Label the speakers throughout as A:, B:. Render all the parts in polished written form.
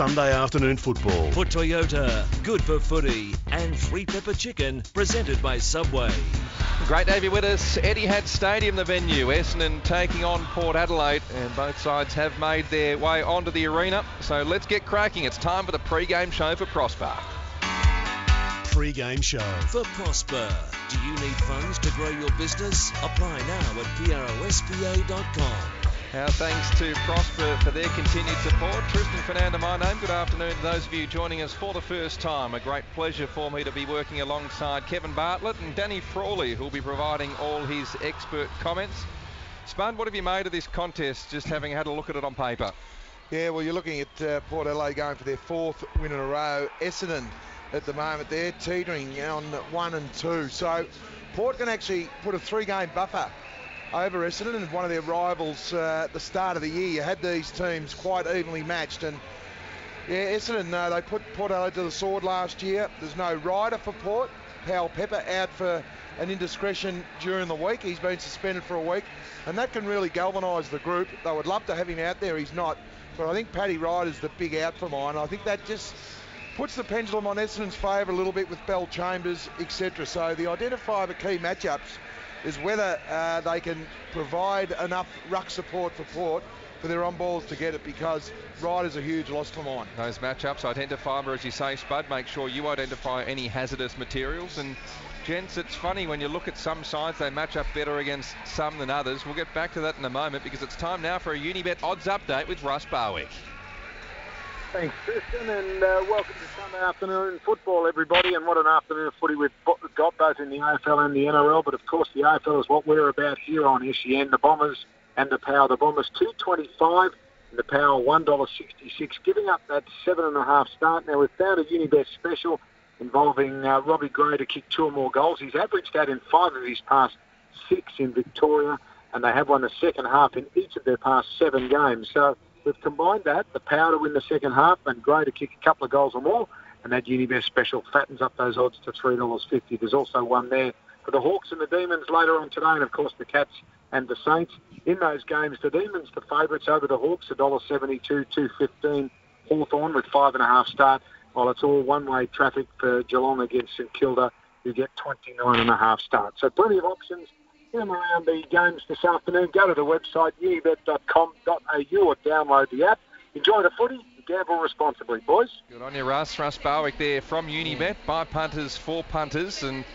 A: Sunday afternoon football.
B: For Toyota, good for footy, and free pepper chicken, presented by Subway.
C: Great to have you with us. Etihad Stadium, the venue. Essendon taking on Port Adelaide, and both sides have made their way onto the arena. So let's get cracking. It's time for the pre-game show for Prosper.
A: Pre-game show
B: for Prosper. Do you need funds to grow your business? Apply now at prospa.com.
C: Our thanks to Prosper for their continued support. Tristan Fernando, my name. Good afternoon to those of you joining us for the first time. A great pleasure for me to be working alongside Kevin Bartlett and Danny Frawley, who will be providing all his expert comments. Spud, what have you made of this contest, just having had a look at it on paper?
D: Yeah, well, you're looking at Port Adelaide going for their fourth win in a row. Essendon at the moment, they're teetering on 1 and 2. So Port can actually put a 3-game buffer over Essendon, and one of their rivals at the start of the year. You had these teams quite evenly matched, and yeah, Essendon, they put Port Adelaide to the sword last year. There's no rider for Port. Powell Pepper out for an indiscretion during the week. He's been suspended for a week, and that can really galvanise the group. They would love to have him out there. He's not, but I think Paddy Ryder's the big out for mine. I think that just puts the pendulum on Essendon's favour a little bit with Bell Chambers, etc. So the identifier for key matchups is whether they can provide enough ruck support for Port for their on-balls to get it, because Ryder's a huge loss for mine.
C: Those matchups, identify, as you say, Spud, make sure you identify any hazardous materials. And gents, it's funny when you look at some sides, they match up better against some than others. We'll get back to that in a moment, because it's time now for a Unibet odds update with Russ Barwick.
E: Thanks, Tristan, and welcome to Sunday afternoon football, everybody. And what an afternoon of footy we've got, both in the AFL and the NRL. But of course, the AFL is what we're about here on SEN. The Bombers and the Power. The Bombers $2.25 and the Power $1.66, giving up that 7.5 start. Now, we've found a Unibet special involving Robbie Gray to kick 2 or more goals. He's averaged that in 5 of his past 6 in Victoria, and they have won the second half in each of their past 7 games. So we've combined that, the Power to win the second half and Gray to kick a couple of goals or more, and that Unibet special fattens up those odds to $3.50. There's also one there for the Hawks and the Demons later on today, and of course the Cats and the Saints. In those games, the Demons, the favourites over the Hawks, $1.72, $2.15. Hawthorn with 5.5 start, while it's all one-way traffic for Geelong against St Kilda, who get 29.5 start. So plenty of options in and around the games this afternoon. Go to the website, unibet.com.au, or download the app. Enjoy the footy. Gamble responsibly, boys.
C: Good on you, Russ. Russ Barwick there from Unibet. By punters, for punters. And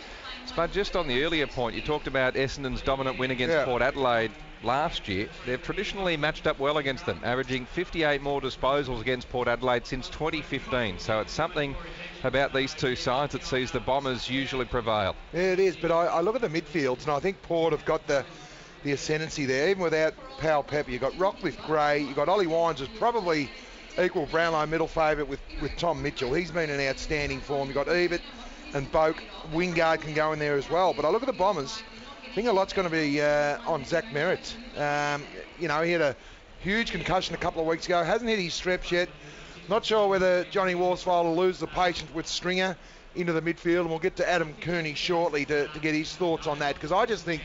C: Spud, just on the earlier point, you talked about Essendon's dominant win against Port Adelaide last year. They've traditionally matched up well against them, averaging 58 more disposals against Port Adelaide since 2015. So it's something about these two sides that sees the Bombers usually prevail.
D: Yeah, it is, but I look at the midfields, and I think Port have got the ascendancy there, even without Powell Pepper. You've got Rockcliffe Gray, you've got Ollie Wines, who's probably equal Brownlow middle favourite with Tom Mitchell. He's been in outstanding form. You've got Ebert and Boak. Wingard can go in there as well. But I look at the Bombers, I think a lot's going to be on Zach Merritt. He had a huge concussion a couple of weeks ago, hasn't hit his straps yet. Not sure whether Johnny Worsfold will lose the patience with Stringer into the midfield, and we'll get to Adam Cooney shortly to get his thoughts on that, because I just think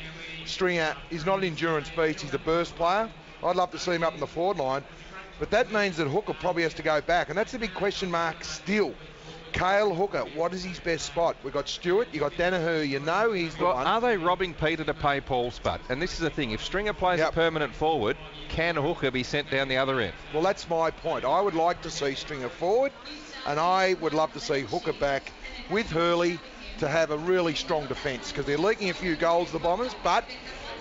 D: Stringer is not an endurance beast, he's a burst player. I'd love to see him up in the forward line, but that means that Hooker probably has to go back, and that's the big question mark still. Cale Hooker, what is his best spot? We've got Stewart, you've got Danaher, he's the one.
C: Are they robbing Peter to pay Paul, Spud? And this is the thing, if Stringer plays a permanent forward, can Hooker be sent down the other end?
D: Well, that's my point. I would like to see Stringer forward, and I would love to see Hooker back with Hurley to have a really strong defence, because they're leaking a few goals, the Bombers, but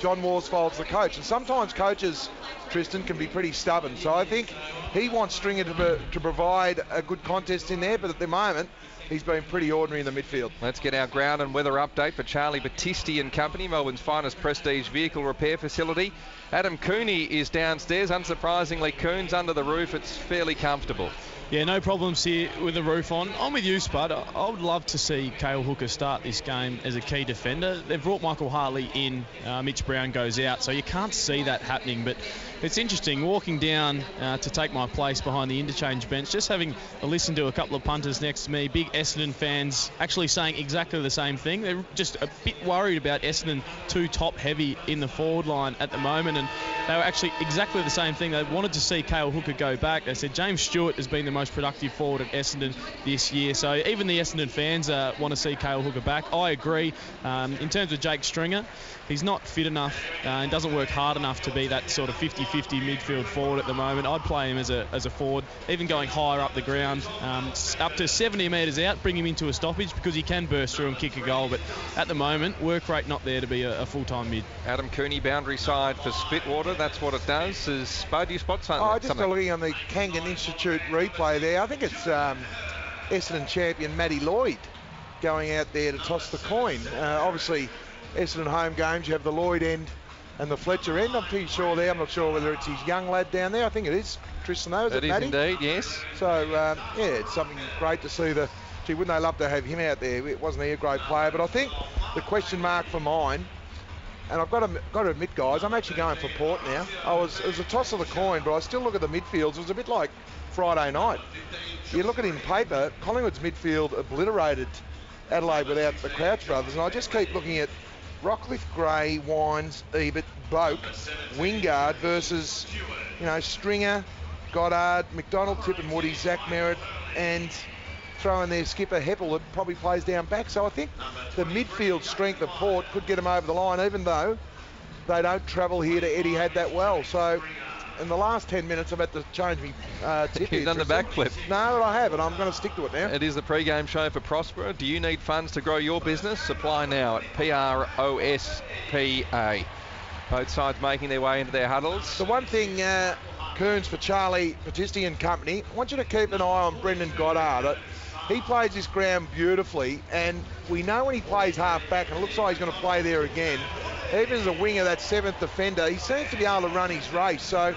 D: John Worsfold's the coach, and sometimes coaches, Tristan, can be pretty stubborn. So I think he wants Stringer to provide a good contest in there, but at the moment he's been pretty ordinary in the midfield.
C: Let's get our ground and weather update for Charlie Battisti and company, Melbourne's finest prestige vehicle repair facility. Adam Cooney is downstairs. Unsurprisingly, Coon's under the roof. It's fairly comfortable.
F: Yeah, no problems here with the roof on. I'm with you, Spud. I would love to see Cale Hooker start this game as a key defender. They've brought Michael Hartley in. Mitch Brown goes out, so you can't see that happening. But it's interesting, walking down to take my place behind the interchange bench, just having a listen to a couple of punters next to me. Big Essendon fans actually saying exactly the same thing. They're just a bit worried about Essendon too top-heavy in the forward line at the moment, and they were actually exactly the same thing. They wanted to see Cale Hooker go back. They said James Stewart has been the most productive forward at Essendon this year, so even the Essendon fans want to see Cale Hooker back. I agree. In terms of Jake Stringer, he's not fit enough and doesn't work hard enough to be that sort of 50-50 midfield forward at the moment. I'd play him as a forward, even going higher up the ground, up to 70 metres out, bring him into a stoppage because he can burst through and kick a goal. But at the moment, work rate not there to be a full-time mid.
C: Adam Cooney, boundary side for Spitwater. That's what it does. Is Spud, do you spot something?
D: Just looking on the Kangan Institute replay there, I think it's Essendon champion Matty Lloyd going out there to toss the coin. Obviously, Essendon home games, you have the Lloyd end and the Fletcher end. I'm pretty sure there. I'm not sure whether it's his young lad down there. I think it is Tristan, though.
C: It is
D: Matty?
C: Indeed, yes.
D: So, yeah, it's something great to see. Gee, wouldn't they love to have him out there? Wasn't he a great player? But I think the question mark for mine, and I've got to admit, guys, I'm actually going for Port now. It was a toss of the coin, but I still look at the midfields. It was a bit like Friday night. You look at it in paper, Collingwood's midfield obliterated Adelaide without the Crouch brothers, and I just keep looking at Rockcliffe, Gray, Wines, Ebert, Boak, Wingard versus, Stringer, Goddard, McDonald, Tippenwoody, Zach Merritt, and throw in their skipper Heppel that probably plays down back. So I think the midfield strength of Port could get them over the line, even though they don't travel here to Etihad that well. So in the last 10 minutes, I've had to change my tip.
C: You've done the backflip.
D: No, I haven't. I'm going to stick to it now.
C: It is the pre-game show for Prospera. Do you need funds to grow your business? Apply now at PROSPA. Both sides making their way into their huddles.
D: The one thing, Kearns, for Charlie Battisti and company, I want you to keep an eye on Brendan Goddard. He plays this ground beautifully, and we know when he plays half back, and it looks like he's going to play there again. Even as a winger, that seventh defender, he seems to be able to run his race. So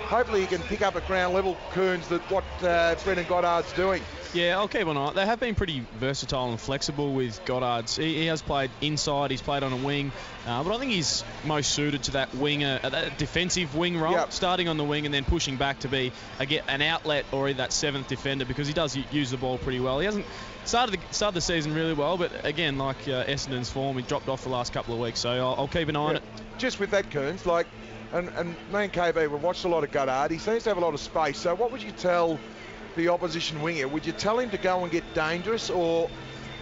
D: hopefully he can pick up at ground level, Kearns, what Brendan Goddard's doing.
F: Yeah, I'll keep an eye. They have been pretty versatile and flexible with Goddard. He has played inside, he's played on a wing, but I think he's most suited to that winger, that defensive wing role, starting on the wing and then pushing back to be an outlet or that seventh defender, because he does use the ball pretty well. He hasn't started the season really well, but again, like Essendon's form, he dropped off the last couple of weeks, so I'll keep an eye on it. Just
D: with that, Kearns, and me and KB, we've watched a lot of Goddard. He seems to have a lot of space, so what would you tell the opposition winger? Would you tell him to go and get dangerous, or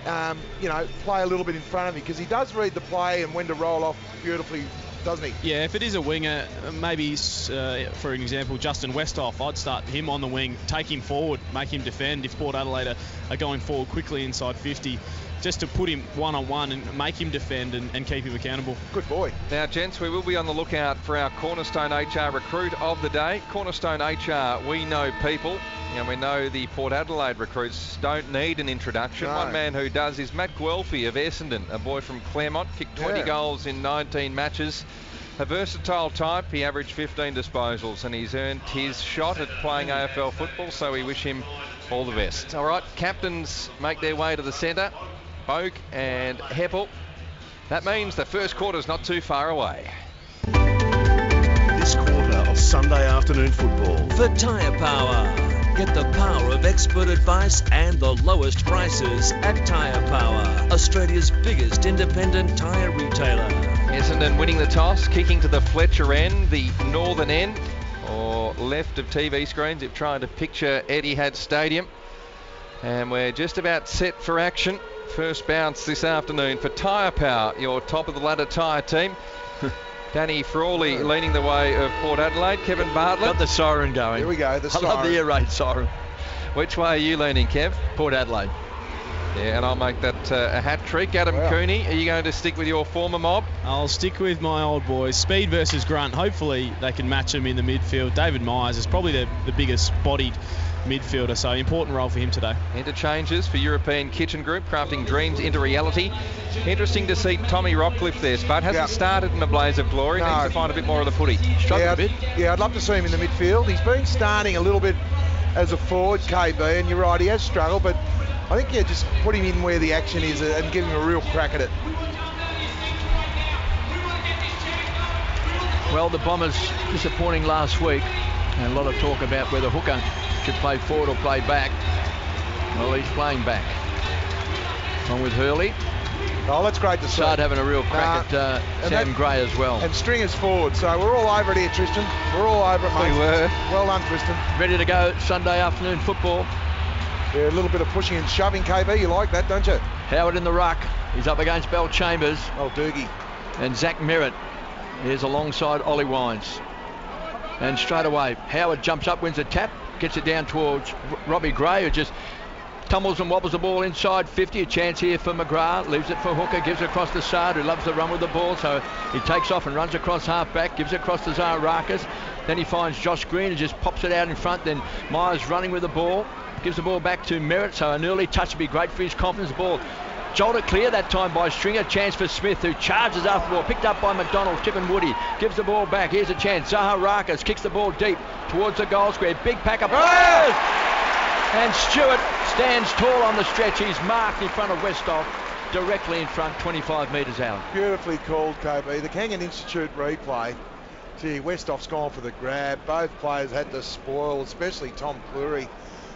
D: play a little bit in front of him, because he does read the play and when to roll off beautifully, doesn't he? Yeah, if it is a winger, maybe for an example, Justin Westhoff, I'd start him on the wing, take him forward, make him defend if Port Adelaide are going forward quickly inside 50, just to put him one-on-one and make him defend and keep him accountable. Good boy.
C: Now, gents, we will be on the lookout for our Cornerstone HR recruit of the day. Cornerstone HR, we know people, and we know the Port Adelaide recruits don't need an introduction. No. One man who does is Matt Guelphy of Essendon, a boy from Claremont, kicked 20 goals in 19 matches. A versatile type, he averaged 15 disposals, and he's earned his shot at playing AFL football, so we wish him all the best. All right, captains make their way to the centre. Boak and Heppel. That means the first quarter's not too far away.
B: This quarter of Sunday afternoon football. For Tyre Power. Get the power of expert advice and the lowest prices at Tyre Power, Australia's biggest independent tyre retailer.
C: Essendon winning the toss, kicking to the Fletcher end, the northern end, or left of TV screens if trying to picture Etihad Stadium. And we're just about set for action. First bounce this afternoon for Tyre Power, your top of the ladder tyre team. Danny Frawley leading the way of Port Adelaide. Kevin Bartlett.
A: Got the siren going.
D: Here we go, the siren.
A: I love the air raid siren.
C: Which way are you leaning, Kev?
A: Port Adelaide.
C: Yeah, and I'll make that a hat trick. Adam Cooney, are you going to stick with your former mob?
F: I'll stick with my old boys. Speed versus grunt. Hopefully they can match him in the midfield. David Myers is probably the biggest bodied midfielder, so important role for him today.
C: Interchanges for European Kitchen Group, crafting dreams into reality. Interesting to see Tommy Rockcliffe there, but hasn't started in a blaze of glory. Needs to find a bit more of the footy.
D: Struggled a bit. Yeah, I'd love to see him in the midfield. He's been starting a little bit as a forward, KB, and you're right, he has struggled, but I think, just put him in where the action is and give him a real crack at it.
A: Well, the Bombers disappointing last week, and a lot of talk about whether Hooker should play forward or play back. Well, he's playing back. On with Hurley.
D: Oh, that's great to see.
A: Sard having a real crack at Sam Gray as well.
D: And Stringer's forward, so we're all over it here, Tristan. We're all over it, mate.
C: We were.
D: Well done, Tristan.
A: Ready to go Sunday afternoon football.
D: Yeah, a little bit of pushing and shoving, KB. You like that, don't you?
A: Howard in the ruck. He's up against Bell Chambers.
D: Oh, Doogie.
A: And Zach Merritt is alongside Ollie Wines. And straight away, Howard jumps up, wins a tap, gets it down towards Robbie Gray, who just tumbles and wobbles the ball inside 50. A chance here for McGrath. Leaves it for Hooker. Gives it across to Sard, who loves to run with the ball. So he takes off and runs across half back. Gives it across to Zaharakis. Then he finds Josh Green and just pops it out in front. Then Myers running with the ball. Gives the ball back to Merritt. So an early touch would be great for his confidence. Ball jolted clear that time by Stringer. Chance for Smith, who charges after the ball. Picked up by McDonald. Tippin Woody gives the ball back. Here's a chance. Zaharakis kicks the ball deep towards the goal square. Big pack of players. And Stewart stands tall on the stretch. He's marked in front of Westhoff, directly in front, 25 metres out.
D: Beautifully called, KB. The Kangan Institute replay. Gee, Westhoff's gone for the grab. Both players had to spoil, especially Tom Cleary.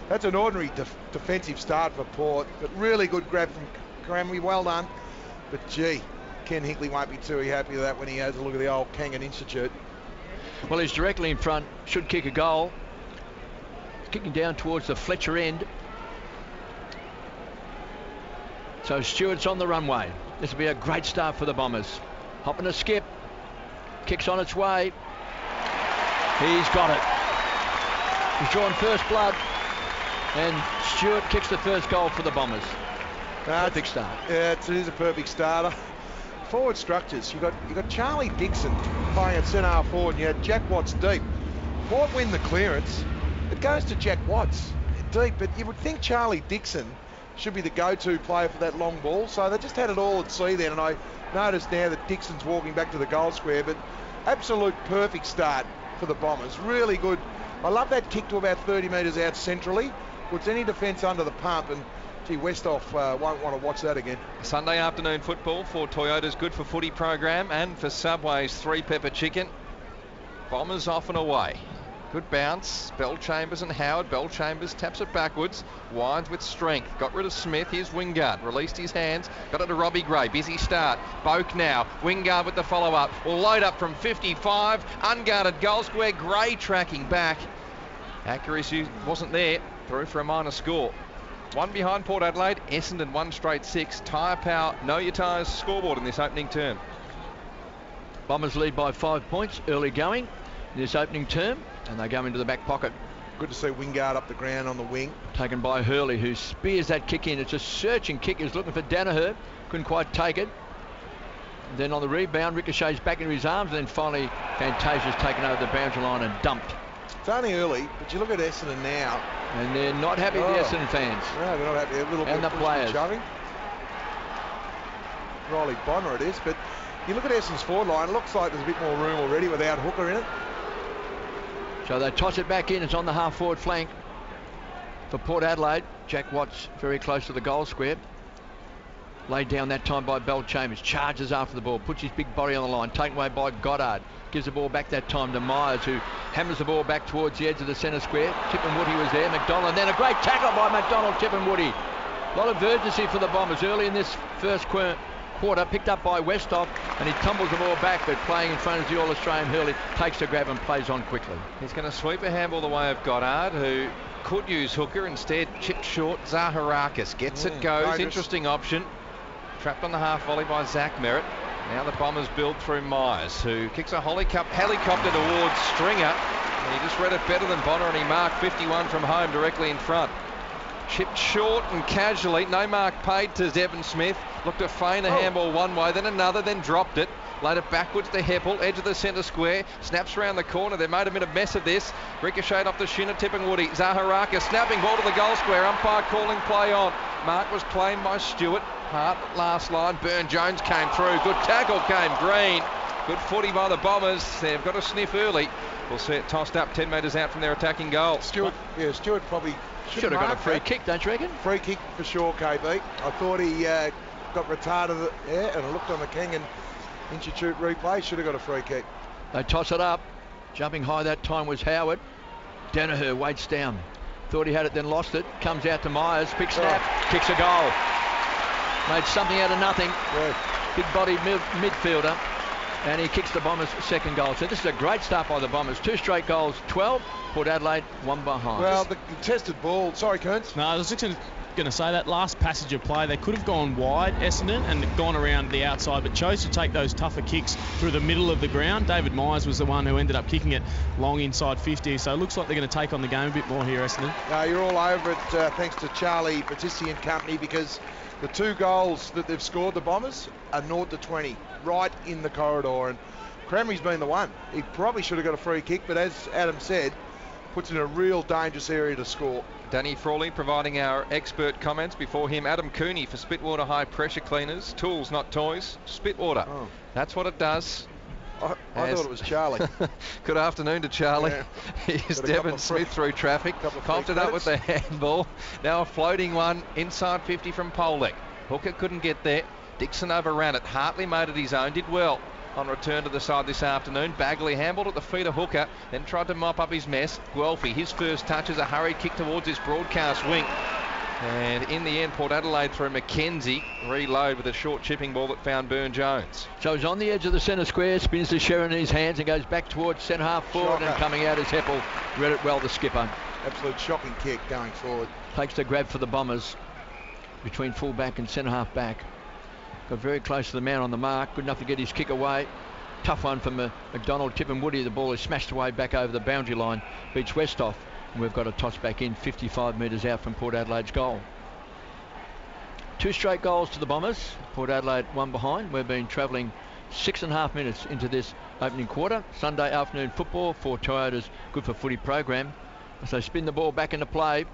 D: That's an ordinary defensive start for Port, but really good grab from Cranley. Well done. But gee, Ken Hinkley won't be too happy with that when he has a look at the old Kangan Institute.
A: Well, he's directly in front, should kick a goal. Kicking down towards the Fletcher end. So Stewart's on the runway. This will be a great start for the Bombers. Hopping a skip. Kicks on its way. He's got it. He's drawn first blood. And Stewart kicks the first goal for the Bombers. Perfect start.
D: Yeah, it is a perfect starter. Forward structures. You've got Charlie Dixon playing at centre half forward, and you had Jack Watts deep. Port win the clearance. It goes to Jack Watts deep, but you would think Charlie Dixon should be the go-to player for that long ball. So they just had it all at sea then, and I noticed now that Dixon's walking back to the goal square, but absolute perfect start for the Bombers. Really good. I love that kick to about 30 metres out centrally. Puts any defence under the pump, and gee, Westhoff won't want to watch that again.
C: Sunday afternoon football for Toyota's Good for Footy program and for Subway's 3-pepper chicken. Bombers off and away. Good bounce. Bell Chambers and Howard. Bell Chambers taps it backwards. Wines with strength. Got rid of Smith. Here's Wingard. Released his hands. Got it to Robbie Gray. Busy start. Boak now. Wingard with the follow-up. Will load up from 55. Unguarded goal square. Gray tracking back. Accuracy wasn't there. Through for a minor score. One behind Port Adelaide. Essendon 1 straight 6. Tyre Power. Know your tyres scoreboard in this opening term.
A: Bombers lead by 5 points early going in this opening term. And they go into the back pocket.
D: Good to see Wingard up the ground on the wing.
A: Taken by Hurley, who spears that kick in. It's a searching kick. He's looking for Danaher. Couldn't quite take it. And then on the rebound, ricochets back into his arms. And then finally, Fantasia's taken over the boundary line and dumped.
D: It's only early, but you look at Essendon now.
A: And they're not happy, the Essendon fans.
D: No, they're not happy. A little
A: and
D: bit
A: the players.
D: Shoving. Riley Bonner it is, but you look at Essendon's forward line, it looks like there's a bit more room already without Hooker in it.
A: So they toss it back in. It's on the half-forward flank for Port Adelaide. Jack Watts very close to the goal square. Laid down that time by Bell Chambers. Charges after the ball. Puts his big body on the line. Taken away by Goddard. Gives the ball back that time to Myers, who hammers the ball back towards the edge of the centre square. Tippin Woody was there. McDonald. And then a great tackle by McDonald. Tippin Woody. A lot of urgency for the Bombers early in this first quarter. Picked up by Westhoff, and he tumbles the ball back, but playing in front of the All-Australian Hurley takes the grab and plays on quickly.
C: He's going to sweep a handball the way of Goddard, who could use Hooker, instead chipped short. Zaharakis gets it, goes.
D: Dangerous.
C: Interesting option. Trapped on the half volley by Zach Merritt. Now the Bombers build through Myers, who kicks a helicopter towards Stringer. And he just read it better than Bonner, and he marked 51 from home directly in front. Chipped short and casually. No mark paid to Devon Smith. Looked to feign a handball one way, then another, then dropped it. Laid it backwards to Heppel, edge of the centre square. Snaps around the corner. They made a bit of mess of this. Ricocheted off the shin of Tipping Woody. Zaharakis snapping ball to the goal square. Umpire calling play on. Mark was claimed by Stewart. Hart last line. Burn-Jones came through. Good tackle came Green. Good footy by the Bombers. They've got a sniff early. We'll see it tossed up 10 metres out from their attacking goal.
D: Stewart probably
A: should have got a free kick, don't you reckon?
D: Free kick for sure, KB. I thought he got retarded there, and I looked on the Kangan Institute replay. Should have got a free kick.
A: They toss it up. Jumping high that time was Howard. Danaher waits down. Thought he had it, then lost it. Comes out to Myers. Quick snap. Kicks a goal. made something out of nothing.
D: Yeah.
A: Big body midfielder. And he kicks the Bombers' second goal. So this is a great start by the Bombers. 2 straight goals, 12. Port Adelaide, 1 behind.
D: Well, the contested ball. Sorry, Kearns.
F: No, I was just going to say that last passage of play, they could have gone wide, Essendon, and gone around the outside, but chose to take those tougher kicks through the middle of the ground. David Myers was the one who ended up kicking it long inside 50, so it looks like they're going to take on the game a bit more here, Essendon.
D: You're all over it thanks to Charlie Battisti and company, because the 2 goals that they've scored, the Bombers, are 0-20, right in the corridor. And Cranberry's been the one. He probably should have got a free kick, but as Adam said, puts in a real dangerous area to score.
C: Danny Frawley providing our expert comments. Before him, Adam Cooney for Spitwater High Pressure Cleaners. Tools, not toys. Spitwater.
D: Oh.
C: That's what it does.
D: I thought it was Charlie.
C: Good afternoon to Charlie.
D: Yeah.
C: Here's Devon Smith through traffic. Popped it up with the handball. Now a floating one inside 50 from Polek. Hooker couldn't get there. Dixon overran it. Hartley made it his own. Did well on return to the side this afternoon. Bagley handballed at the feet of Hooker, then tried to mop up his mess. Guelphy, his first touch is a hurried kick towards his broadcast wing. And in the end, Port Adelaide through Mackenzie, reload with a short chipping ball that found Burn-Jones.
A: So he's on the edge of the centre square, spins the Sherrin in his hands and goes back towards centre half forward.
D: Shocker.
A: And coming out is Heppel. Read it well, the skipper.
D: Absolute shocking kick going forward.
A: Takes the grab for the Bombers between full back and centre half back. Got very close to the man on the mark. Good enough to get his kick away. Tough one from McDonald. Tip and Woody. The ball is smashed away back over the boundary line. Beats Westhoff. And we've got a toss back in 55 metres out from Port Adelaide's goal. 2 straight goals to the Bombers. Port Adelaide 1 behind. We've been travelling 6.5 minutes into this opening quarter. Sunday afternoon football for Toyota's Good for Footy program. So spin the ball back into play.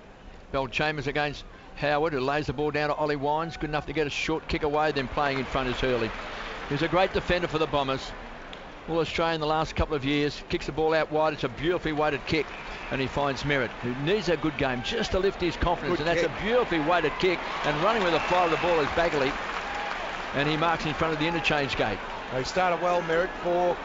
A: Bell Chambers against Howard, who lays the ball down to Ollie Wines. Good enough to get a short kick away, then playing in front is Hurley. He's a great defender for the Bombers. All Australian the last couple of years. Kicks the ball out wide. It's a beautifully weighted kick. And he finds Merritt, who needs a good game just to lift his confidence.
D: Good
A: and
D: kick.
A: That's a beautifully weighted kick. And running with the fly of the ball is Bagley. And he marks in front of the interchange gate.
D: They started well, Merritt, 4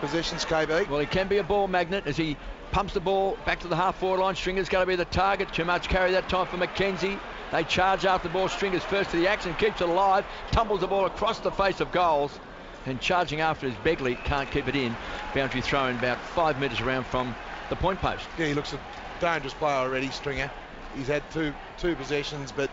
D: possessions, KB.
A: Well, he can be a ball magnet as he pumps the ball back to the half-forward line. Stringer's going to be the target. Too much carry that time for Mackenzie. They charge after the ball. Stringer's first to the action, keeps it alive, tumbles the ball across the face of goals. And charging after is Begley, can't keep it in. Boundary throw in about 5 metres around from the point post.
D: Yeah, he looks a dangerous player already, Stringer. He's had two possessions, but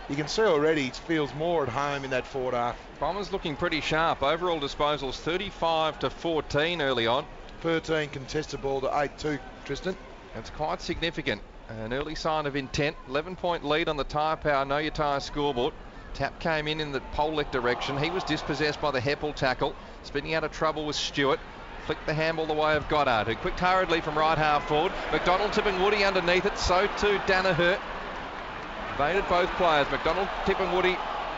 D: you can see already he feels more at home in that forward half.
C: Bombers looking pretty sharp. Overall disposals 35-14 early on.
D: 13 contested ball to 8-2, Tristan.
C: That's quite significant. An early sign of intent. 11-point lead on the Tyre Power Know Your Tyre scoreboard. Tap came in the Polek direction. He was dispossessed by the Heppel tackle. Spinning out of trouble with Stewart. Flicked the handball the way of Goddard, who quicked hurriedly from right half forward. McDonald tipping Woody underneath it. So too Danaher. Evaded both players. McDonald tipping Woody.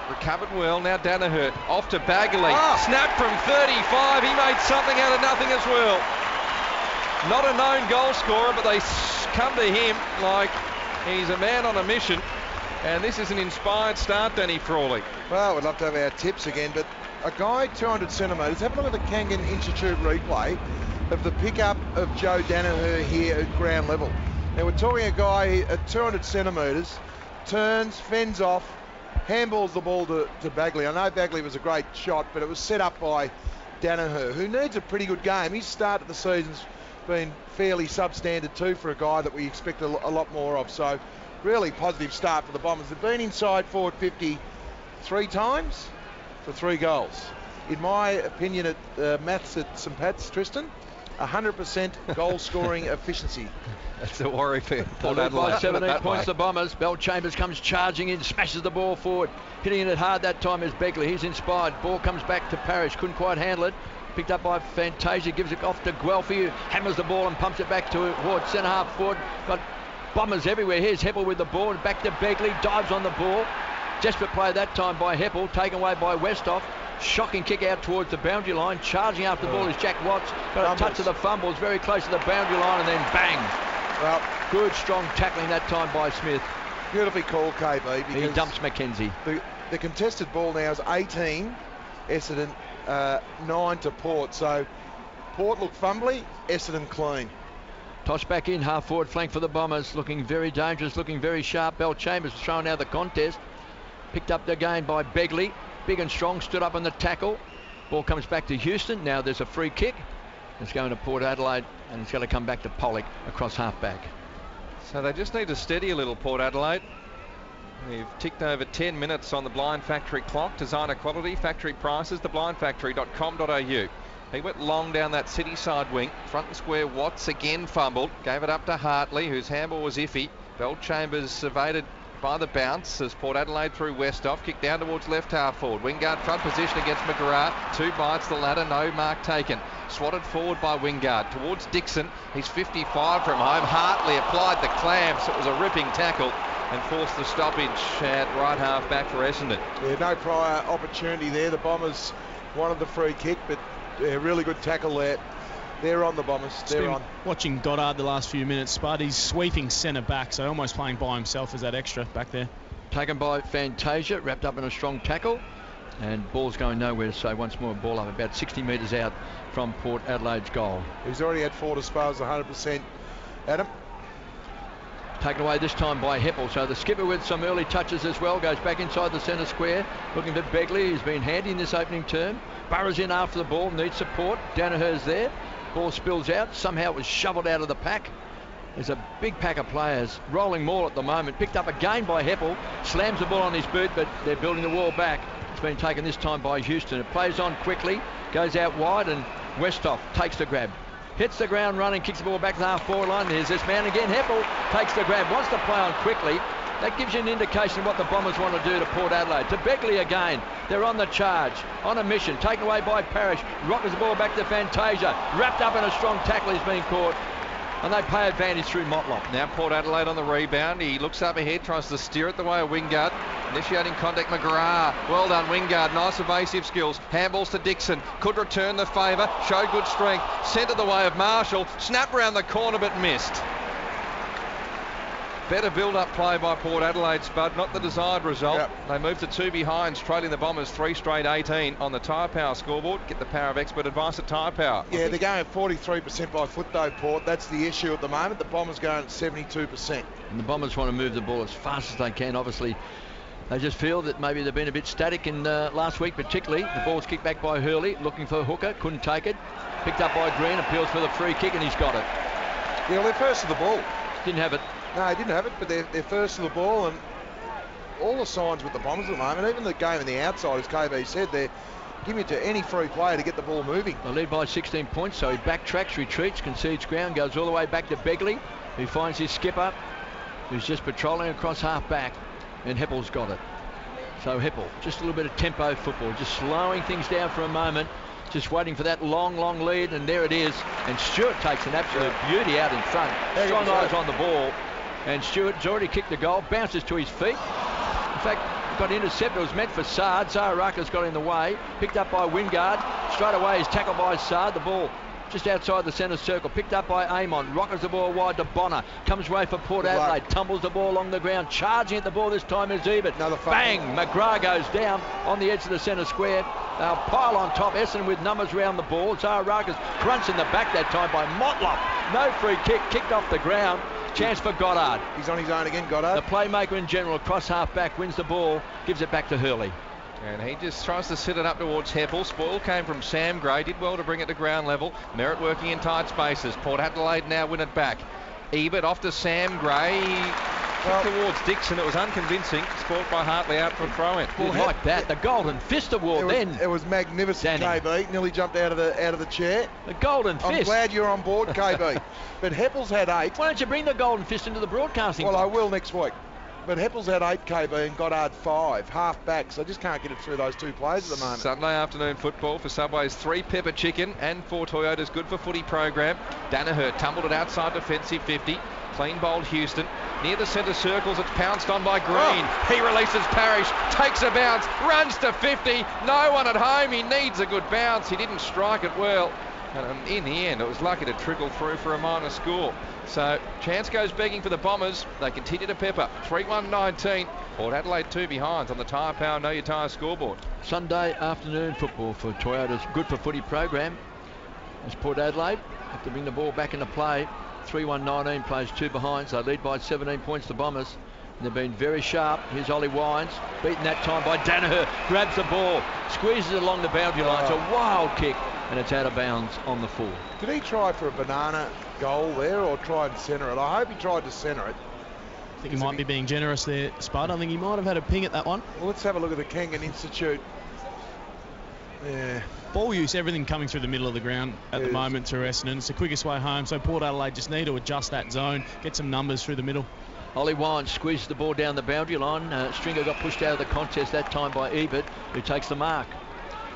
C: Recovered well. Now Danaher off to Bagley. Snap from 35. He made something out of nothing as well. Not a known goal scorer, but they come to him like he's a man on a mission. And this is an inspired start, Danny Frawley.
D: Well, we'd love to have our tips again, but a guy 200 centimetres. Have a look at the Kangan Institute replay of the pickup of Joe Danaher here at ground level. Now, we're talking a guy at 200 centimetres, turns, fends off, handballs the ball to Bagley. I know Bagley was a great shot, but it was set up by Danaher, who needs a pretty good game. His start of the season's been fairly substandard too for a guy that we expect a lot more of. So really positive start for the Bombers. They've been inside forward 50 3 times for 3 goals. In my opinion, at maths at St Pat's, Tristan, 100% goal scoring efficiency.
C: That's the worry for Port
A: By
C: Adelaide.
A: 17 points the Bombers. Bell Chambers comes charging in, smashes the ball forward. Hitting it hard that time is Begley. He's inspired. Ball comes back to Parrish. Couldn't quite handle it. Picked up by Fantasia. Gives it off to Guelphy, who hammers the ball and pumps it back towards centre half forward. Got Bombers everywhere. Here's Heppel with the ball. Back to Begley. Dives on the ball. Desperate play that time by Heppel. Taken away by Westhoff. Shocking kick out towards the boundary line. Charging after the ball is Jack Watts. Got a touch of the fumbles. Very close to the boundary line and then bang.
D: Well,
A: Good strong tackling that time by Smith.
D: beautifully called, KB.
A: He
D: Because
A: dumps Mackenzie.
D: the contested ball now is 18 Essendon, 9 to Port. So Port look fumbly, Essendon clean.
A: Toss back in, half forward flank for the Bombers. Looking very dangerous, looking very sharp. Bell Chambers throwing out the contest. Picked up again by Begley. Big and strong, stood up on the tackle. Ball comes back to Houston. Now there's a free kick. It's going to Port Adelaide, and it's going to come back to Pollock across half-back.
C: So they just need to steady a little, Port Adelaide. We've ticked over 10 minutes on the Blind Factory clock. Designer quality, factory prices, theblindfactory.com.au. He went long down that city side wing. Front and square, Watts again fumbled. Gave it up to Hartley, whose handball was iffy. Bellchambers evaded by the bounce as Port Adelaide through Westhoff. Kick down towards left half forward. Wingard front position against McGrath. 2 bites the ladder, no mark taken. Swatted forward by Wingard towards Dixon. He's 55 from home. Hartley applied the clamps. It was a ripping tackle and forced the stoppage at right half back for Essendon.
D: Yeah, no prior opportunity there. The Bombers wanted the free kick, but really good tackle there. They're on the Bombers. They're on.
F: Watching Goddard the last few minutes, Spud, he's sweeping centre back, so almost playing by himself as that extra back there.
A: Taken by Fantasia, wrapped up in a strong tackle, and ball's going nowhere. So once more, ball up about 60 metres out from Port Adelaide's goal.
D: He's already had 4 disposals, 100%. Adam.
A: Taken away this time by Heppel. So the skipper with some early touches as well goes back inside the centre square, looking for Begley, who's been handy in this opening term. Burrows in after the ball, needs support. Danaher's there. Ball spills out. Somehow it was shoveled out of the pack. There's a big pack of players rolling maul at the moment. Picked up again by Heppel. Slams the ball on his boot, but they're building the wall back. It's been taken this time by Houston. It plays on quickly, goes out wide, and Westhoff takes the grab. Hits the ground running, kicks the ball back to the half-forward line. There's this man again. Heppel takes the grab, wants to play on quickly. That gives you an indication of what the Bombers want to do to Port Adelaide. To Begley again. They're on the charge, on a mission. Taken away by Parrish. Rockers the ball back to Fantasia. Wrapped up in a strong tackle. He's been caught. And they play advantage through Motlop.
C: Now Port Adelaide on the rebound. He looks up ahead, tries to steer it the way of Wingard. Initiating contact, McGrath. Well done, Wingard. Nice evasive skills. Handballs to Dixon. Could return the favour. Show good strength. Centre the way of Marshall. Snap around the corner but missed. Better build-up play by Port Adelaide, Spud. Not the desired result. Yep. They move to 2 behinds, trailing the Bombers 3 straight 18 on the Tyre Power scoreboard. Get the power of expert advice at Tyre Power.
D: Yeah, they're going at 43% by foot though, Port. That's the issue at the moment. The Bombers going at 72%.
A: And the Bombers want to move the ball as fast as they can. Obviously, they just feel that maybe they've been a bit static in last week, particularly. The ball's kicked back by Hurley, looking for Hooker, couldn't take it. Picked up by Green, appeals for the free kick, and he's got it.
D: Yeah, well, they're first to the ball.
A: Didn't have it.
D: No, he didn't have it, but they're first to the ball, and all the signs with the Bombers at the moment, even the game on the outside, as KB said, they're giving it to any free player to get the ball moving.
A: They lead by 16 points, so he backtracks, retreats, concedes ground, goes all the way back to Begley, who finds his skipper, who's just patrolling across half back, and Heppel's got it. So Heppel, just a little bit of tempo football, just slowing things down for a moment, just waiting for that long lead, and there it is. And Stewart takes an absolute beauty out in front. Strong eyes on the ball. And Stewart's already kicked the goal, bounces to his feet. In fact, got intercepted. It was meant for Sard. Zaharaka's got in the way. Picked up by Wingard. Straight away he's tackled by Sard. The ball just outside the centre circle. Picked up by Amon. Rockers the ball wide to Bonner. Comes away for Port Adelaide. Tumbles the ball along the ground. Charging at the ball this time is Ebert. Bang! McGrath goes down on the edge of the centre square. They'll pile on top. Essendon with numbers around the ball. Zaharaka's crunch in the back that time by Motlop. No free kick. Kicked off the ground. Chance for Goddard.
D: He's on his own again, Goddard.
A: The playmaker in general, across half-back, wins the ball, gives it back to Hurley.
C: And he just tries to sit it up towards Heppel. Spoil came from Sam Gray, did well to bring it to ground level. Merritt working in tight spaces. Port Adelaide now win it back. Ebert off to Sam Gray. Towards Dixon, it was unconvincing. Spoilt by Hartley out for a throw-in.
A: Well, like that, the Golden Fist Award
D: It was magnificent,
A: Danny.
D: KB. Nearly jumped out of the chair.
A: The Golden Fist.
D: I'm glad you're on board, KB. But Heppel's had 8.
A: Why don't you bring the Golden Fist into the broadcasting?
D: Well, I will next week. But Heppel's had 8, KB, and Goddard 5. Half back, so I just can't get it through those 2 players at the moment.
C: Sunday afternoon football for Subway's 3 pepper chicken and 4 Toyota's good for footy program. Danaher tumbled it outside defensive 50. Clean bowled Houston. Near the centre circles, it's pounced on by Green. He releases Parrish, takes a bounce, runs to 50. No one at home. He needs a good bounce. He didn't strike it well. And in the end, it was lucky to trickle through for a minor score. So, chance goes begging for the Bombers. They continue to pepper. 3-1-19. Port Adelaide 2 behinds on the Tyre Power Know Your Tyre scoreboard.
A: Sunday afternoon football for Toyota's good for footy program. As Port Adelaide have to bring the ball back into play. 3-1-19 plays 2 behinds. They lead by 17 points, the Bombers. They've been very sharp. Here's Ollie Wines, beaten that time by Danaher. Grabs the ball, squeezes it along the boundary line. It's a wild kick, and it's out of bounds on the full.
D: Did he try for a banana goal there, or try and centre it? I hope he tried to centre it.
F: I think he might be being generous there, Spud. I think he might have had a ping at that one.
D: Well, let's have a look at the Kangan Institute. Yeah.
F: Ball use, everything coming through the middle of the ground at the moment through Essendon. It's the quickest way home, so Port Adelaide just need to adjust that zone, get some numbers through the middle.
A: Ollie Wines squeezes the ball down the boundary line. Stringer got pushed out of the contest that time by Ebert, who takes the mark.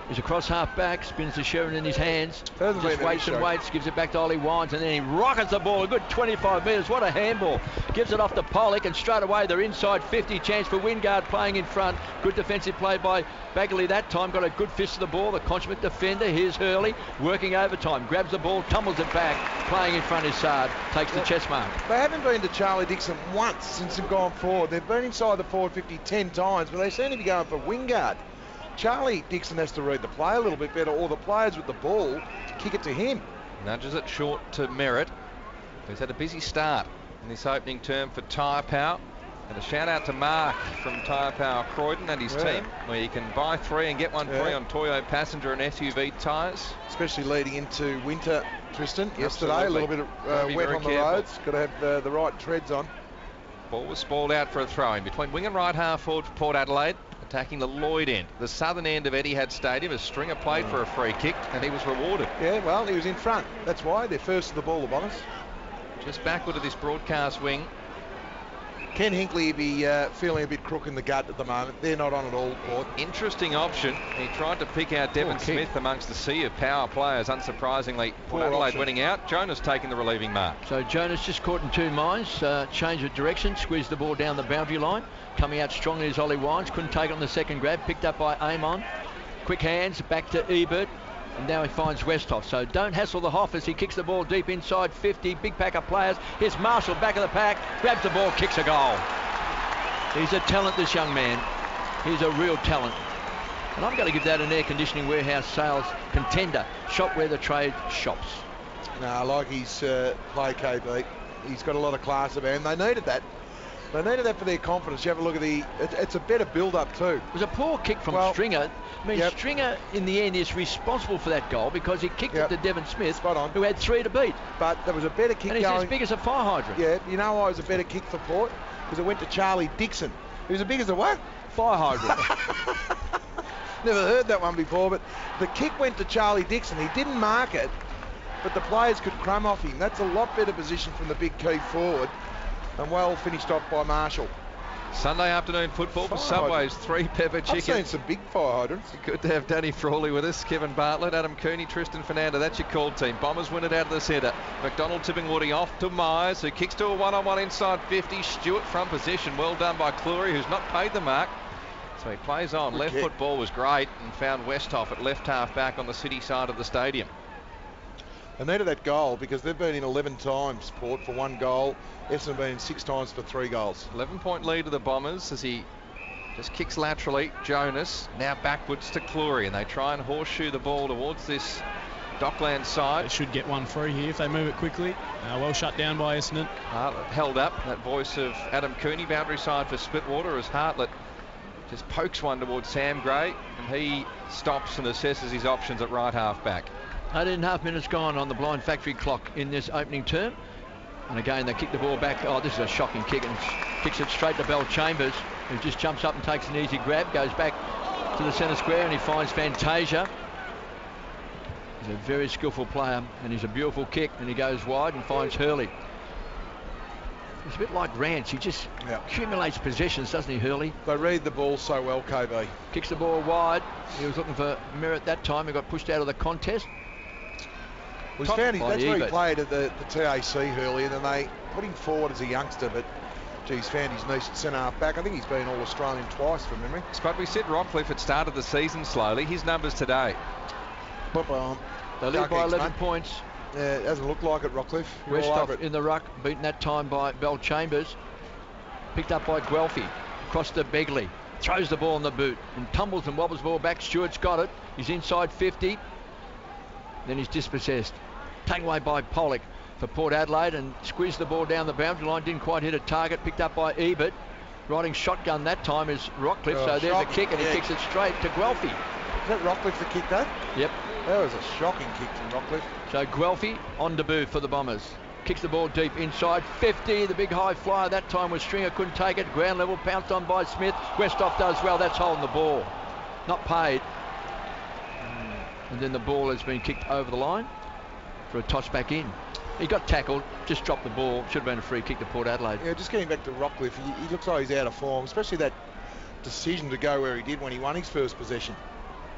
A: He's across half back, spins the Sheridan in his hands. Just waits and waits, gives it back to Ollie Wines, and then he rockets the ball a good 25 metres. What a handball. Gives it off to Pollock, and straight away they're inside 50. Chance for Wingard playing in front. Good defensive play by Bagley that time. Got a good fist to the ball. The consummate defender. Here's Hurley working overtime. Grabs the ball, tumbles it back. Playing in front is Sard. Takes the chest mark.
D: They haven't been to Charlie Dixon once since they've gone forward. They've been inside the forward 50 10 times, but they seem to be going for Wingard. Charlie Dixon has to read the play a little bit better, or the players with the ball to kick it to him.
C: Nudges it short to Merritt. He's had a busy start in this opening term for Tyre Power. And a shout out to Mark from Tyre Power Croydon and his team, where you can buy 3 and get 1 free on Toyo passenger and SUV tyres.
D: Especially leading into winter, Tristan. Yesterday, a little bit of wet on the roads. Got to have the right treads on.
C: Ball was spoiled out for a throw-in between wing and right half forward for Port Adelaide. Attacking the Lloyd end, the southern end of Etihad Stadium. As Stringer played for a free kick, and he was rewarded.
D: Yeah, well, he was in front. That's why they're first to the ball, the Bombers.
C: Just backward of this broadcast wing.
D: Ken Hinkley be feeling a bit crook in the gut at the moment. They're not on at all, Port.
C: Interesting option. He tried to pick out Devon Smith amongst the sea of power players. Unsurprisingly, Port Adelaide winning out. Jonas taking the relieving mark.
A: So Jonas just caught in 2 minds. Change of direction, squeezed the ball down the boundary line. Coming out strongly is Ollie Wines. Couldn't take it on the second grab. Picked up by Amon. Quick hands back to Ebert. And now he finds Westhoff. So don't hassle the Hoff as he kicks the ball deep inside 50. Big pack of players. Here's Marshall back of the pack. Grabs the ball, kicks a goal. He's a talent, this young man. He's a real talent. And I'm going to give that an air conditioning warehouse sales contender. Shop where the trade shops.
D: No, I like his play, KB. He's got a lot of class about him. They needed that. They needed that for their confidence. You have a look at it's a better build-up too.
A: It was a poor kick from Stringer. I mean, Stringer in the end is responsible for that goal because he kicked it to Devon Smith, who had 3 to beat.
D: But there was a better kick
A: and he's as big as a fire hydrant.
D: Yeah, you know why it was a better kick for Port? Because it went to Charlie Dixon, who's as big as a what?
A: Fire hydrant.
D: Never heard that one before, but the kick went to Charlie Dixon. He didn't mark it, but the players could crumb off him. That's a lot better position from the big key forward. And well finished off by Marshall.
C: Sunday afternoon football for Subway's 3 pepper chicken.
D: I've seen some big fire hydrants.
C: Good to have Danny Frawley with us. Kevin Bartlett, Adam Cooney, Tristan Fernando. That's your call team. Bombers win it out of the centre. McDonald tipping Woody off to Myers, who kicks to a 1-on-1 inside 50. Stewart front position. Well done by Cleary, who's not paid the mark. So he plays on. Left foot ball was great and found Westhoff at left half back on the city side of the stadium.
D: They needed that goal because they've been in 11 times, Port, for 1 goal. Essendon been in 6 times for 3 goals.
C: 11-point lead to the Bombers as he just kicks laterally. Jonas now backwards to Cleary, and they try and horseshoe the ball towards this Dockland side.
F: They should get 1 free here if they move it quickly. Well shut down by Essendon.
C: Hartlett held up. That voice of Adam Cooney, boundary side for Splitwater, as Hartlett just pokes one towards Sam Gray, and he stops and assesses his options at right half back.
A: 18.5 minutes gone on the Blind Factory clock in this opening term. And again, they kick the ball back. Oh, this is a shocking kick, and kicks it straight to Bell Chambers, who just jumps up and takes an easy grab, goes back to the centre square, and he finds Fantasia. He's a very skillful player, and he's a beautiful kick, and he goes wide and finds Hurley. It's a bit like Rance. He just accumulates possessions, doesn't he, Hurley?
D: They read the ball so well, KB.
A: Kicks the ball wide. He was looking for Merritt that time. He got pushed out of the contest.
D: Well, that's where he played at the TAC, Hurley, and then they put him forward as a youngster, but he's found his niche at centre half back. I think he's been All-Australian twice from memory.
C: But we said Rockcliffe had started the season slowly. His numbers today.
A: They lead by 11 points.
D: Yeah, it hasn't looked like it, Rockcliffe.
A: Westhoff in the ruck, beaten that time by Bell Chambers. Picked up by Guelphy. Across to Begley. Throws the ball in the boot and tumbles and wobbles the ball back. Stewart's got it. He's inside 50. Then he's dispossessed. Taken away by Pollock for Port Adelaide and squeezed the ball down the boundary line. Didn't quite hit a target. Picked up by Ebert. riding shotgun that time is Rockcliffe. So there's a kick, and he kicks it straight to Guelphy.
D: Is that Rockcliffe that kicked that?
A: Yep.
D: That was a shocking kick from Rockcliffe.
A: So Guelphy on debut for the Bombers. Kicks the ball deep inside 50. The big high flyer that time was Stringer, couldn't take it. Ground level, pounced on by Smith. Westhoff does well. That's holding the ball. Not paid. And then the ball has been kicked over the line for a toss back in. He got tackled, just dropped the ball. Should have been a free kick to Port Adelaide.
D: Yeah, just getting back to Rockcliffe, he looks like he's out of form, especially that decision to go where he did when he won his first possession.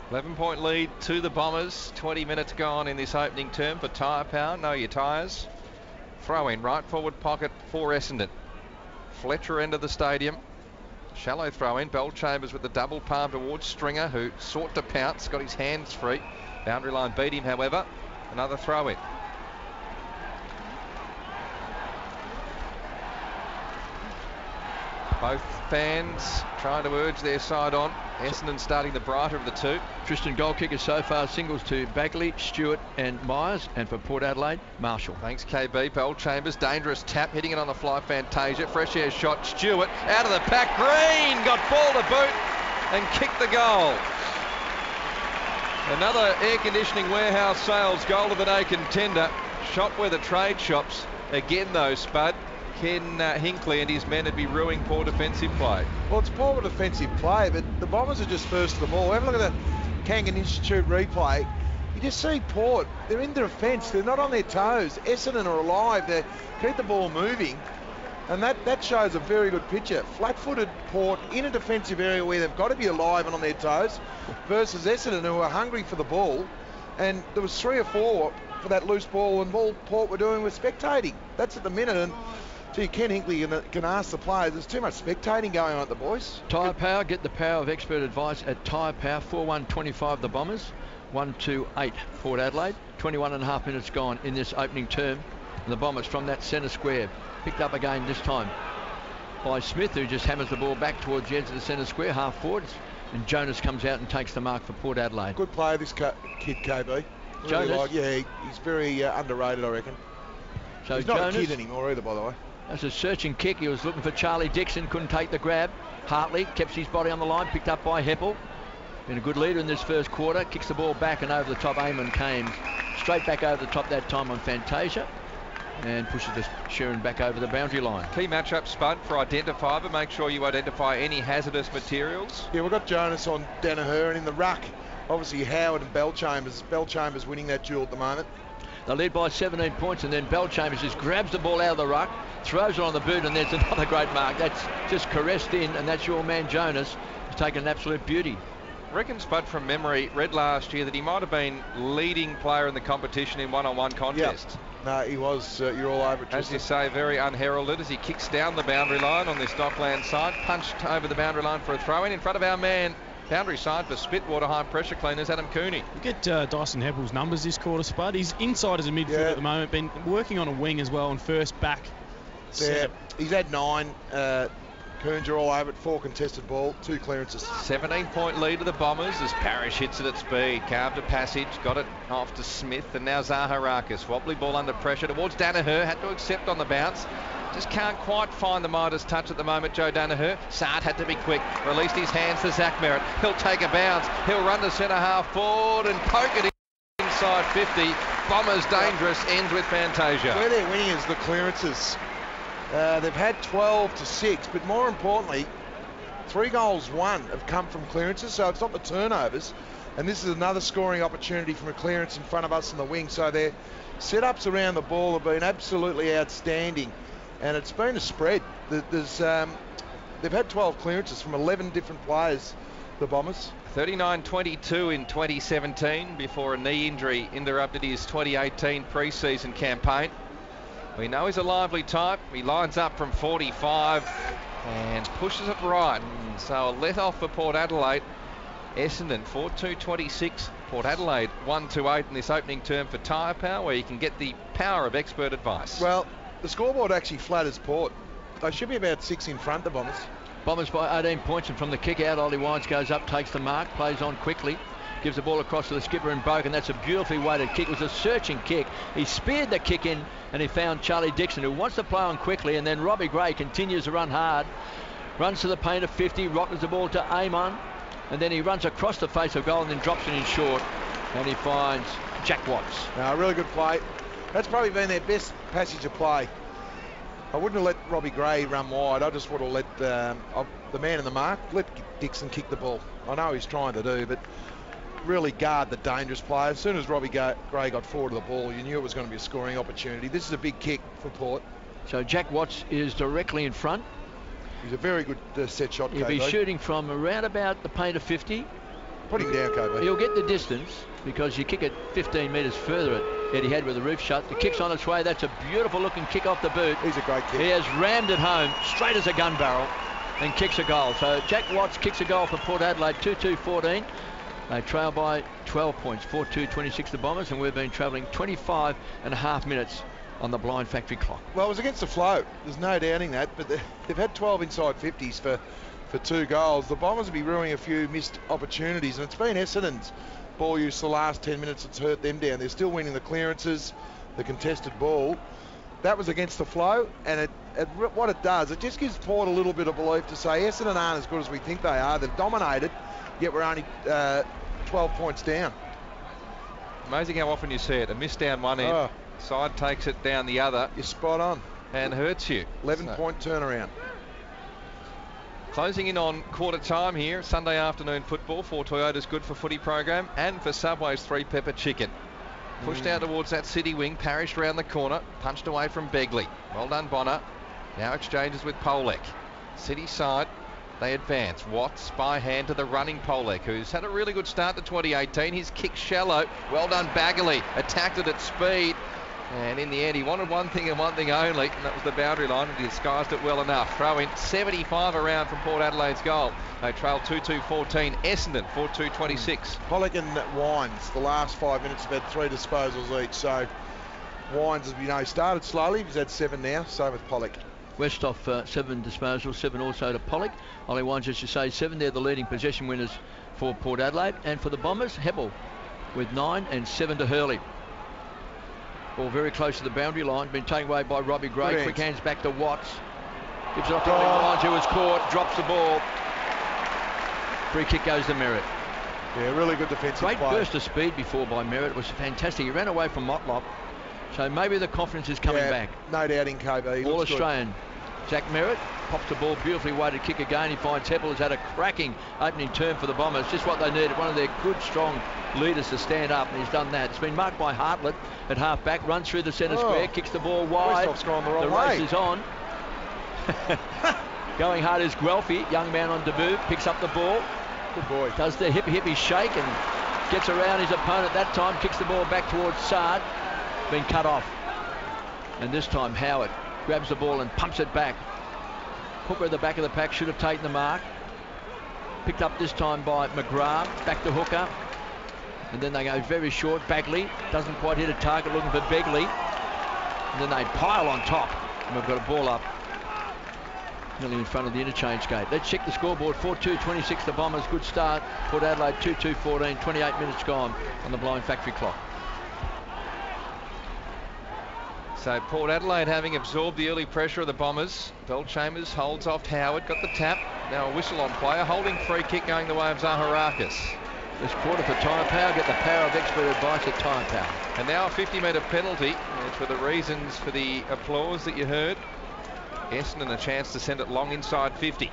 C: 11-point lead to the Bombers. 20 minutes gone in this opening term for Tyre Power. Know your tyres. Throw in right forward pocket for Essendon. Fletcher end of the stadium. Shallow throw in. Bellchambers with the double palm towards Stringer, who sought to pounce, got his hands free. Boundary line beat him, however. Another throw in. Both fans trying to urge their side on. Essendon starting the brighter of the two.
A: Tristan goal kickers so far, singles to Bagley, Stewart and Myers, and for Port Adelaide, Marshall.
C: Thanks KB. Bellchambers, dangerous tap, hitting it on the fly, Fantasia. Fresh air shot, Stewart out of the pack. Green got ball to boot and kicked the goal. Another air conditioning warehouse sales goal of the day contender. Shot where the trade shops. Again though, Spud, Ken Hinkley and his men would be ruining poor defensive play.
D: Well, it's poor defensive play, but the Bombers are just first to the ball. Have a look at the Kangan Institute replay. You just see Port, they're in the defence, they're not on their toes. Essendon are alive, they keep the ball moving, and that shows a very good picture. Flat-footed Port in a defensive area where they've got to be alive and on their toes, versus Essendon, who are hungry for the ball. And there was 3 or 4 for that loose ball, and all Port were doing was spectating. That's at the minute, and gee, Ken Hinkley can ask the players, there's too much spectating going on at the boys.
A: Tyre Power, get the power of expert advice at Tyre Power. 4-1-25 the Bombers, 1-2-8 Port Adelaide. 21.5 minutes gone in this opening term. And the Bombers from that centre square, picked up again this time by Smith, who just hammers the ball back towards the edge of the centre square, half forwards. And Jonas comes out and takes the mark for Port Adelaide.
D: Good play, this kid, KB. Really
A: Jonas?
D: He's very underrated, I reckon.
A: So
D: he's not
A: Jonas,
D: a kid anymore either, by the way.
A: That's a searching kick. He was looking for Charlie Dixon, couldn't take the grab. Hartley kept his body on the line, picked up by Heppel. Been a good leader in this first quarter. Kicks the ball back and over the top. Eamon Kames straight back over the top that time on Fantasia, and pushes the Sheeran back over the boundary line.
C: Key matchup, Spud, for identifier, but make sure you identify any hazardous materials.
D: Yeah, we've got Jonas on Danaher, and in the ruck, obviously Howard and Bellchambers. Bellchambers winning that duel at the moment.
A: They lead by 17 points, and then Bellchambers just grabs the ball out of the ruck, throws it on the boot, and there's another great mark. That's just caressed in, and that's your man Jonas, who's taken an absolute beauty.
C: Reckon Spud from memory read last year that he might have been leading player in the competition in one-on-one contests.
D: Yep. No, he was. You're all over it.
C: As you say, very unheralded as he kicks down the boundary line on this Dockland side. Punched over the boundary line for a throw-in front of our man. Boundary side for Spitwater High Pressure Cleaners, Adam Cooney.
F: You get Dyson Heppel's numbers this quarter, Spud. He's inside as a midfielder at the moment, been working on a wing as well, and first back.
D: Yeah, he's had 9. Coons are all over it, 4 contested ball, 2 clearances.
C: 17-point lead to the Bombers as Parrish hits it at speed. Carved a passage, got it off to Smith, and now Zaharakis. Wobbly ball under pressure towards Danaher, had to accept on the bounce. Just can't quite find the Midas touch at the moment, Joe Danaher. Sard had to be quick, released his hands to Zach Merritt. He'll take a bounce, he'll run to centre half forward and poke it inside 50. Bombers dangerous, ends with Fantasia.
D: Where they're winning is the clearances. They've had 12-6, but more importantly, 3 goals won have come from clearances, so it's not the turnovers. And this is another scoring opportunity from a clearance in front of us in the wing. So their setups around the ball have been absolutely outstanding, and it's been a spread. They've had 12 clearances from 11 different players, the Bombers.
C: 39-22 in 2017 before a knee injury interrupted his 2018 pre-season campaign. We know he's a lively type. He lines up from 45 and pushes it right. So a let off for Port Adelaide. Essendon 4-2-26. Port Adelaide 1-2-8 in this opening term for Tyre Power, where you can get the power of expert advice.
D: Well, the scoreboard actually flatters Port. They should be about 6 in front, the Bombers.
A: Bombers by 18 points, and from the kick out, Ollie Wines goes up, takes the mark, plays on quickly. Gives the ball across to the skipper and Boak, and that's a beautifully weighted kick. It was a searching kick. He speared the kick in, and he found Charlie Dixon, who wants to play on quickly, and then Robbie Gray continues to run hard. runs to the paint of 50, rockets the ball to Amon, and then he runs across the face of goal and then drops it in short, and he finds Jack Watts.
D: Really good play. That's probably been their best passage of play. I wouldn't have let Robbie Gray run wide. I just would have let the man in the mark, let Dixon kick the ball. I know he's trying to do, but really guard the dangerous play. As soon as Robbie Gray got forward to the ball, you knew it was going to be a scoring opportunity. This is a big kick for Port.
A: So Jack Watts is directly in front.
D: He's a very good set shot,
A: He'll
D: KB.
A: be shooting from around about the paint of 50.
D: Put him down, KB.
A: He'll get the distance because you kick it 15 metres further at Etihad with the roof shut. The kick's on its way. That's a beautiful looking kick off the boot.
D: He's a great kick.
A: He has rammed it home straight as a gun barrel and kicks a goal. So Jack Watts kicks a goal for Port Adelaide, 2-2-14. They trail by 12 points, 4-2-26 the Bombers, and we've been travelling 25 and a half minutes on the blind factory clock.
D: Well, it was against the flow. There's no doubting that, but they've had 12 inside 50s for 2 goals. The Bombers will be ruining a few missed opportunities, and it's been Essendon's ball use the last 10 minutes that's hurt them down. They're still winning the clearances, the contested ball. That was against the flow, and what it does, it just gives Port a little bit of belief to say Essendon aren't as good as we think they are. They've dominated, yet we're only 12 points down.
C: Amazing how often you see it. A miss down one end, side takes it down the other.
D: You're spot on.
C: And hurts you.
D: 11-point turnaround.
C: Closing in on quarter time here, Sunday afternoon football for Toyota's Good for Footy program and for Subway's 3 pepper chicken. Pushed out towards that city wing, parrished round the corner, punched away from Begley. Well done, Bonner. Now exchanges with Polek. City side, they advance. Watts by hand to the running Polek, who's had a really good start to 2018. His kick shallow. Well done, Bagley. Attacked it at speed. And in the end, he wanted one thing and one thing only, and that was the boundary line, and he disguised it well enough. Throw in 75 around from Port Adelaide's goal. They trail 2-2-14. Essendon 4-2-26.
D: Pollock and Wines, the last 5 minutes have had 3 disposals each. So Wines, as we know, started slowly. He's had 7 now. Same with Pollock.
A: Westhoff 7 disposals, 7 also to Pollock. Ollie Wines, as you say, 7. They're the leading possession winners for Port Adelaide. And for the Bombers, Heppel with 9 and 7 to Hurley. Ball very close to the boundary line, been taken away by Robbie Gray.
D: Good
A: Quick
D: hands.
A: hands back to Watts. Gives it off to Ollie Wines, who was caught, drops the ball. Free kick goes to Merritt.
D: Yeah, really good defensive
A: Great
D: play.
A: burst of speed before by Merritt. It was fantastic. He ran away from Motlop. So maybe the confidence is coming back.
D: No doubting KB. He
A: All
D: looks
A: Australian. Good. Zach Merritt pops the ball beautifully, weighted kick again. He finds Heppel has had a cracking opening term for the Bombers. Just what they needed. One of their good, strong leaders to stand up, and he's done that. It's been marked by Hartlett at half back, runs through the centre square, kicks the ball wide.
D: Westhoff's gone the wrong
A: race
D: way.
A: is on. Going hard is Guelphy, young man on debut, picks up the ball.
D: Good boy.
A: Does the hippie shake and gets around his opponent that time, kicks the ball back towards Sard. Been cut off. And this time Howard grabs the ball and pumps it back. Hooker at the back of the pack should have taken the mark. Picked up this time by McGrath. Back to Hooker. And then they go very short. Bagley doesn't quite hit a target, looking for Begley. And then they pile on top. And we've got a ball up nearly in front of the interchange gate. Let's check the scoreboard. 4-2-26 the Bombers. Good start. Port Adelaide 2-2-14. 28 minutes gone on the blind factory clock.
C: So Port Adelaide having absorbed the early pressure of the Bombers. Bell-Chambers holds off Howard, got the tap. Now a whistle on player, holding free kick going the way of Zaharakis.
A: This quarter for Tyre Power. Get the power of expert advice at Tyre Power.
C: And now a 50-metre penalty, for the reasons for the applause that you heard. Essendon a chance to send it long inside 50.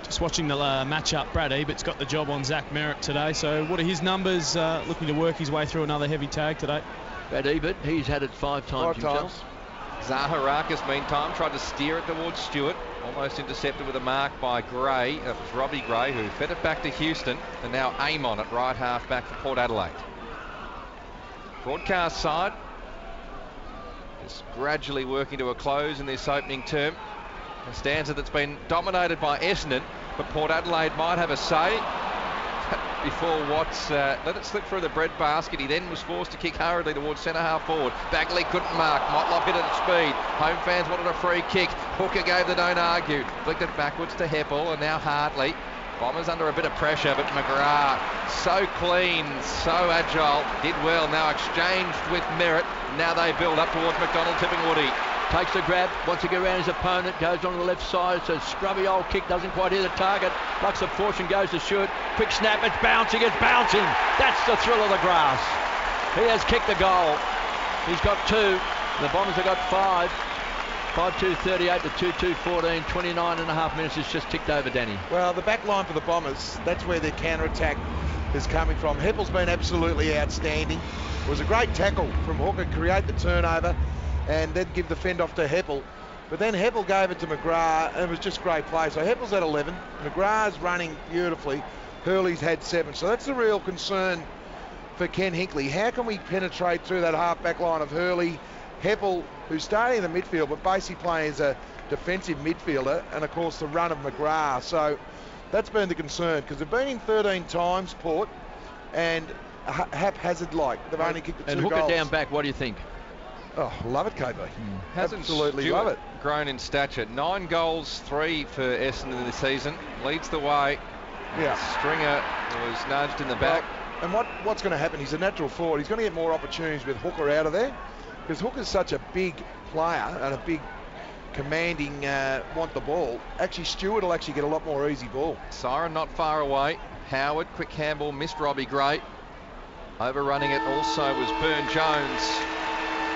F: Just watching the match-up, Brad Ebert's got the job on Zach Merritt today. So what are his numbers? Looking to work his way through another heavy tag today.
A: Brad Ebert, he's had it 5 times himself.
C: Zaharakis, meantime, tried to steer it towards Stewart. Almost intercepted with a mark by Gray. That was Robbie Gray, who fed it back to Houston. And now Amon at right half back for Port Adelaide. Broadcast side is gradually working to a close in this opening term. A stanza that's been dominated by Essendon, but Port Adelaide might have a say. Before Watts let it slip through the bread basket. He then was forced to kick hurriedly towards centre half forward. Bagley couldn't mark. Motlop hit it at speed. Home fans wanted a free kick. Hooker gave the don't argue. Flicked it backwards to Heppel, and now Hartley. Bombers under a bit of pressure, but McGrath so clean, so agile, did well. Now exchanged with Merritt. Now they build up towards McDonald tipping Woody.
A: Takes the grab, wants to get around his opponent, goes on the left side. It's a scrubby old kick, doesn't quite hit the target. Lucks of fortune, goes to shoot. Quick snap, it's bouncing. That's the thrill of the grass. He has kicked a goal. He's got 2. The Bombers have got 5. 5-2-38 to 2-2-14. 29 and a half minutes has just ticked over, Danny.
D: Well, the back line for the Bombers, that's where their counter-attack is coming from. Heppel's been absolutely outstanding. It was a great tackle from Hooker, create the turnover, and then give the fend off to Heppel. But then Heppel gave it to McGrath, and it was just great play. So Heppel's at 11. McGrath's running beautifully. Hurley's had 7. So that's the real concern for Ken Hinkley. How can we penetrate through that half-back line of Hurley, Heppel, who's starting in the midfield, but basically playing as a defensive midfielder, and of course the run of McGrath. So that's been the concern, because they've been in 13 times, Port, and haphazard-like. They've only kicked the 2 goals.
A: And Hooker down back, what do you think?
D: Oh, love it, KB.
C: Hasn't
D: Absolutely
C: Stewart
D: love it.
C: grown in stature? 9 goals, 3 for Essendon this season. Leads the way.
D: Yeah.
C: Stringer was nudged in the back.
D: Well, and what's going to happen? He's a natural forward. He's going to get more opportunities with Hooker out of there, because Hooker's such a big player and a big commanding want the ball. Actually, Stewart will actually get a lot more easy ball.
C: Siren not far away. Howard, quick handball, missed Robbie Gray. Overrunning it also was Burn Jones.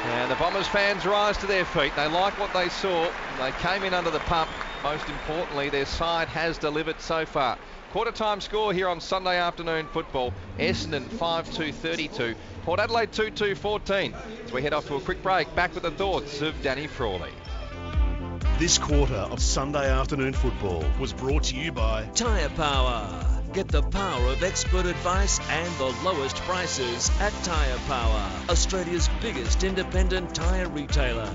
C: And the Bombers fans rise to their feet. They like what they saw. They came in under the pump. Most importantly, their side has delivered so far. Quarter time score here on Sunday afternoon football. Essendon 5-2-32. Port Adelaide 2-2-14. As we head off to a quick break, back with the thoughts of Danny Frawley.
B: This quarter of Sunday afternoon football was brought to you by
G: Tyre Power. Get the power of expert advice and the lowest prices at Tyre Power, Australia's biggest independent tyre retailer.